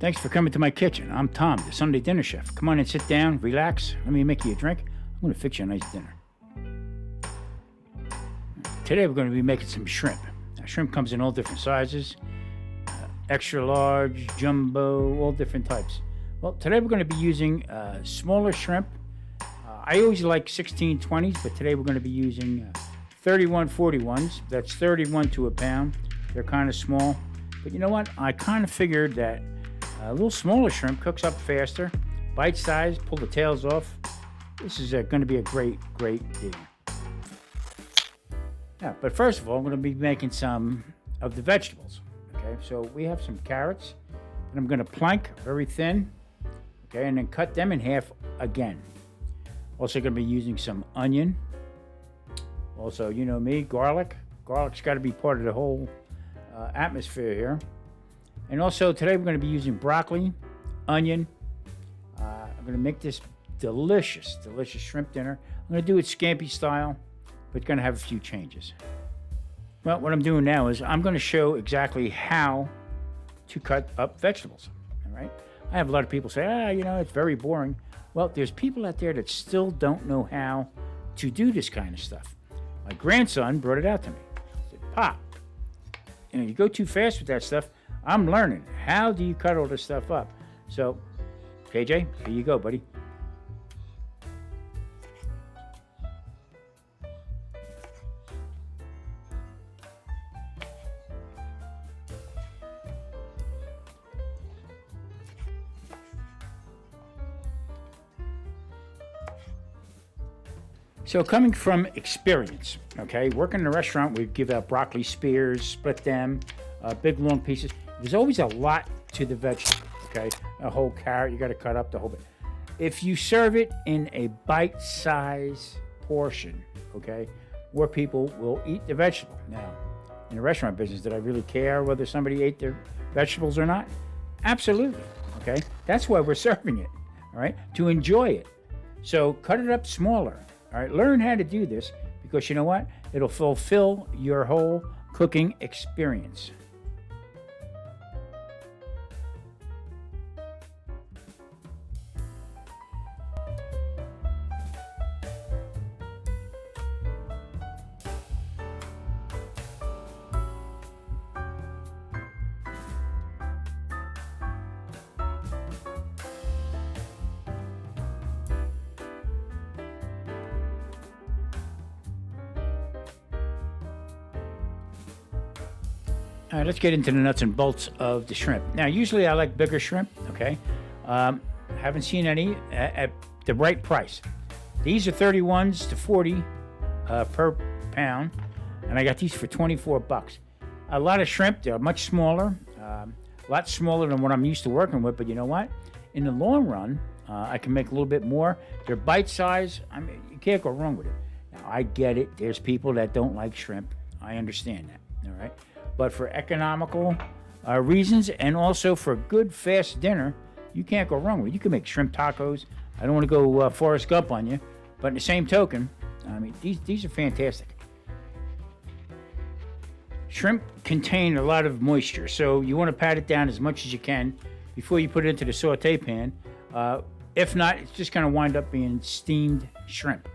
Thanks for coming to my kitchen. I'm Tom, the Sunday dinner chef. Come on and sit down, relax. Let me make you a drink. I'm going to fix you a nice dinner. Today we're going to be making some shrimp. Now, shrimp comes in all different sizes. Extra large, jumbo, all different types. Well, today we're going to be using smaller shrimp. I always like 1620s, but today we're going to be using 3141s. That's 31 to a pound. They're kind of small. But you know what? I kind of figured that a little smaller shrimp cooks up faster, bite size, pull the tails off. This is going to be a great dinner. Yeah, but first of all, I'm going to be making some of the vegetables. Okay, so we have some carrots, and I'm going to plank very thin, okay, and then cut them in half again. Also going to be using some onion. Also, you know me, garlic. Garlic's got to be part of the whole atmosphere here. And also today we're going to be using broccoli, onion. I'm going to make this delicious shrimp dinner. I'm going to do it scampi style, but going to have a few changes. Well, what I'm doing now is I'm going to show exactly how to cut up vegetables. All right. I have a lot of people say, it's very boring. Well, there's people out there that still don't know how to do this kind of stuff. My grandson brought it out to me. He said, Pop, you go too fast with that stuff. I'm learning. How do you cut all this stuff up? So, KJ, here you go, buddy. So coming from experience, okay, working in a restaurant, we give out broccoli spears, split them, big long pieces. There's always a lot to the vegetable, okay? A whole carrot, you got to cut up the whole bit. If you serve it in a bite-size portion, okay, more people will eat the vegetable. Now, in the restaurant business, did I really care whether somebody ate their vegetables or not? Absolutely, okay? That's why we're serving it, all right, to enjoy it. So cut it up smaller. All right, learn how to do this because you know what? It'll fulfill your whole cooking experience. All right, let's get into the nuts and bolts of the shrimp. Now, usually I like bigger shrimp, okay? Haven't seen any at the right price. These are 31s to 40 per pound, and I got these for $24. A lot of shrimp, they're much smaller, a lot smaller than what I'm used to working with, but you know what? In the long run, I can make a little bit more. They're bite size. I mean, you can't go wrong with it. Now, I get it. There's people that don't like shrimp. I understand that, all right? But for economical reasons and also for a good, fast dinner, you can't go wrong with it. You can make shrimp tacos. I don't want to go Forrest Gump on you, but in the same token, I mean, these are fantastic. Shrimp contain a lot of moisture, so you want to pat it down as much as you can before you put it into the saute pan. If not, it's just going to wind up being steamed shrimp.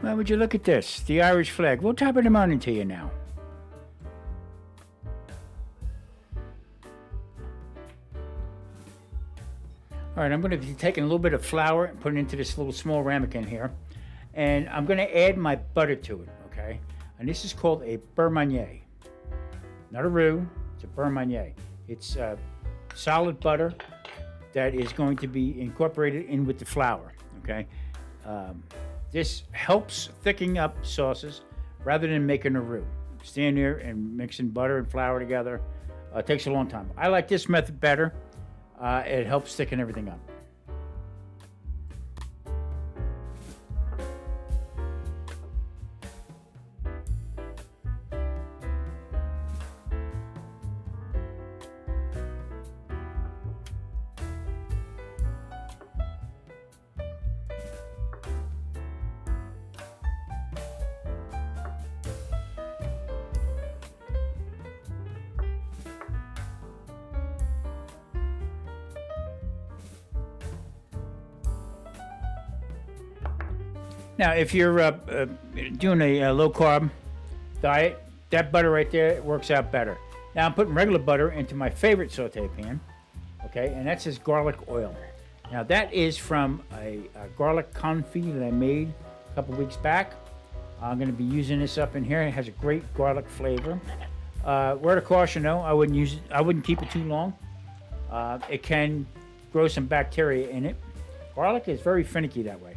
Well, would you look at this? The Irish flag. We'll top of the morning to you now. All right, I'm going to be taking a little bit of flour and putting it into this little small ramekin here. And I'm going to add my butter to it, okay? And this is called a beurre manier. Not a roux, it's a beurre manier. It's solid butter that is going to be incorporated in with the flour, okay? This helps thicken up sauces rather than making a roux. Stand there and mixing butter and flour together takes a long time. I like this method better. It helps thicken everything up. Now, if you're doing a low carb diet, that butter right there works out better. Now, I'm putting regular butter into my favorite saute pan, okay, and that's this garlic oil. Now, that is from a garlic confit that I made a couple weeks back. I'm going to be using this up in here. It has a great garlic flavor. Word of caution, though, I wouldn't keep it too long. It can grow some bacteria in it. Garlic is very finicky that way.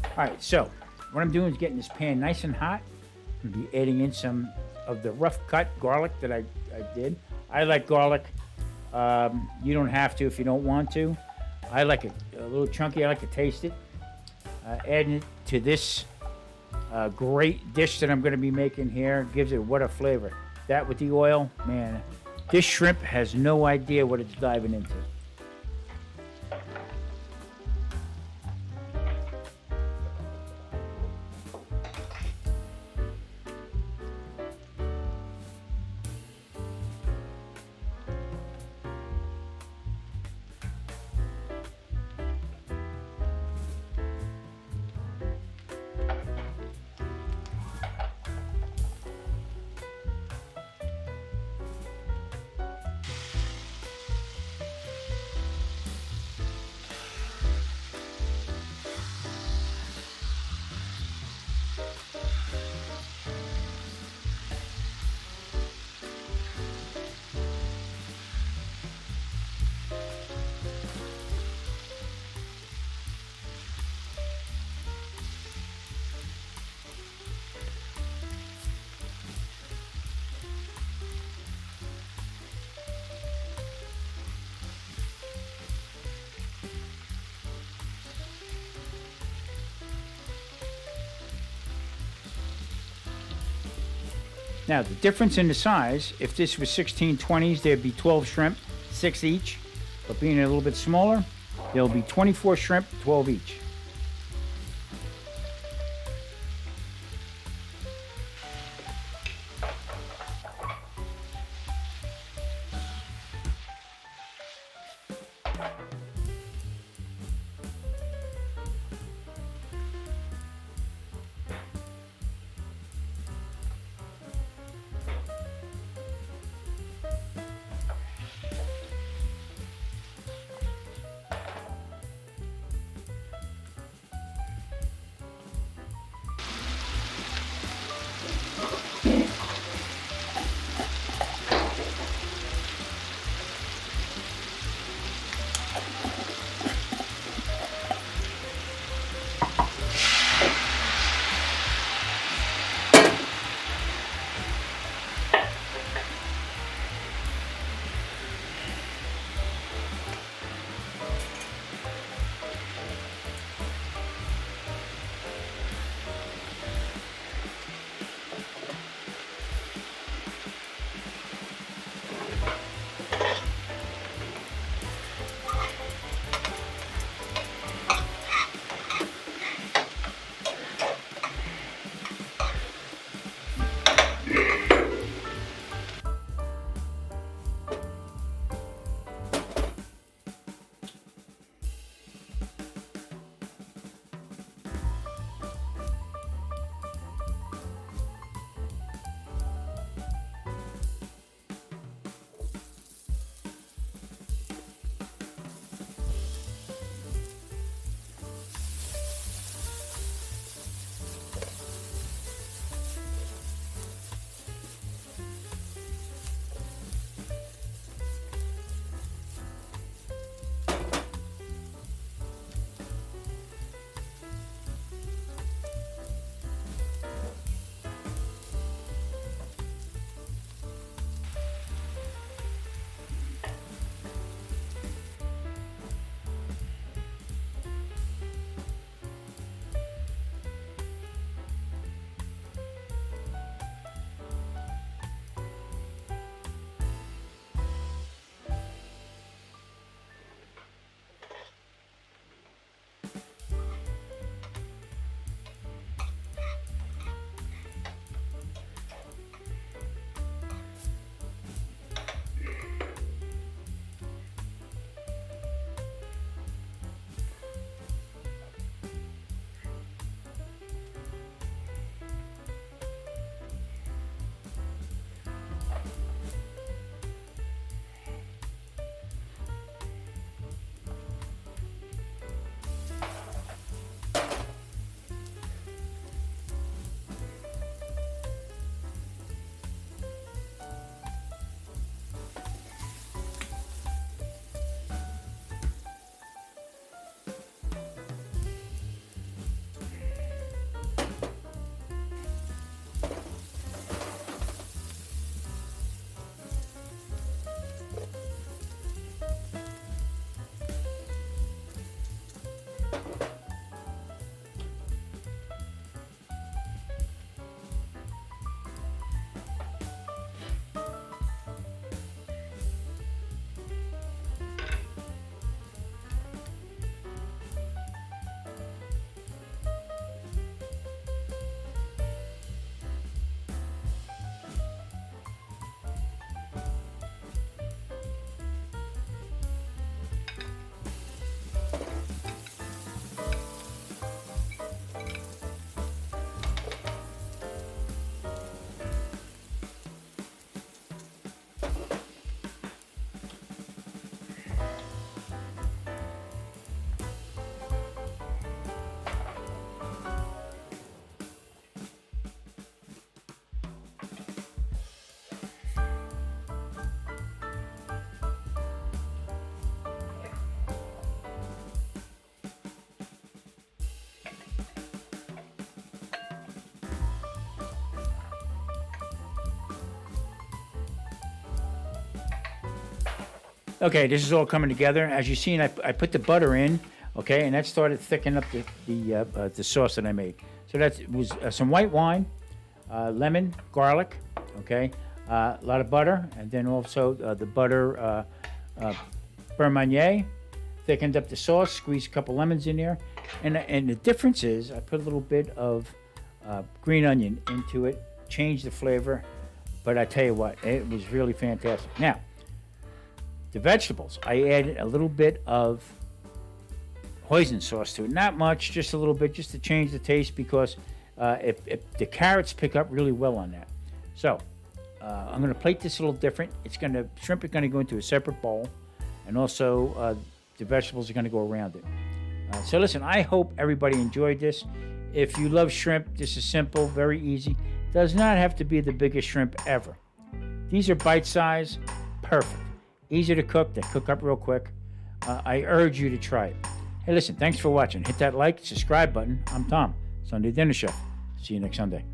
All right, so what I'm doing is getting this pan nice and hot. I'm going to be adding in some of the rough cut garlic that I did. I like garlic. You don't have to if you don't want to. I like it a little chunky. I like to taste it. Adding it to this great dish that I'm going to be making here gives it what a flavor. That with the oil, man, this shrimp has no idea what it's diving into. Now, the difference in the size, if this was 1620s, there'd be 12 shrimp, 6 each. But being a little bit smaller, there'll be 24 shrimp, 12 each. Okay, this is all coming together. As you've seen, I put the butter in, okay, and that started thickening up the sauce that I made. So that was some white wine, lemon, garlic, okay, a lot of butter, and then also the butter beurre Marnier, thickened up the sauce, squeezed a couple lemons in there, and the difference is I put a little bit of green onion into it, changed the flavor, but I tell you what, it was really fantastic. Now, the vegetables, I added a little bit of hoisin sauce to it. Not much, just a little bit, just to change the taste, because if the carrots pick up really well on that. So I'm going to plate this a little different. Shrimp are going to go into a separate bowl, and also the vegetables are going to go around it. So listen, I hope everybody enjoyed this. If you love shrimp, this is simple, very easy. Does not have to be the biggest shrimp ever. These are bite-sized, perfect. Easy to cook, they cook up real quick. I urge you to try it. Hey, listen, thanks for watching. Hit that like, subscribe button. I'm Tom, Sunday Dinner Chef. See you next Sunday.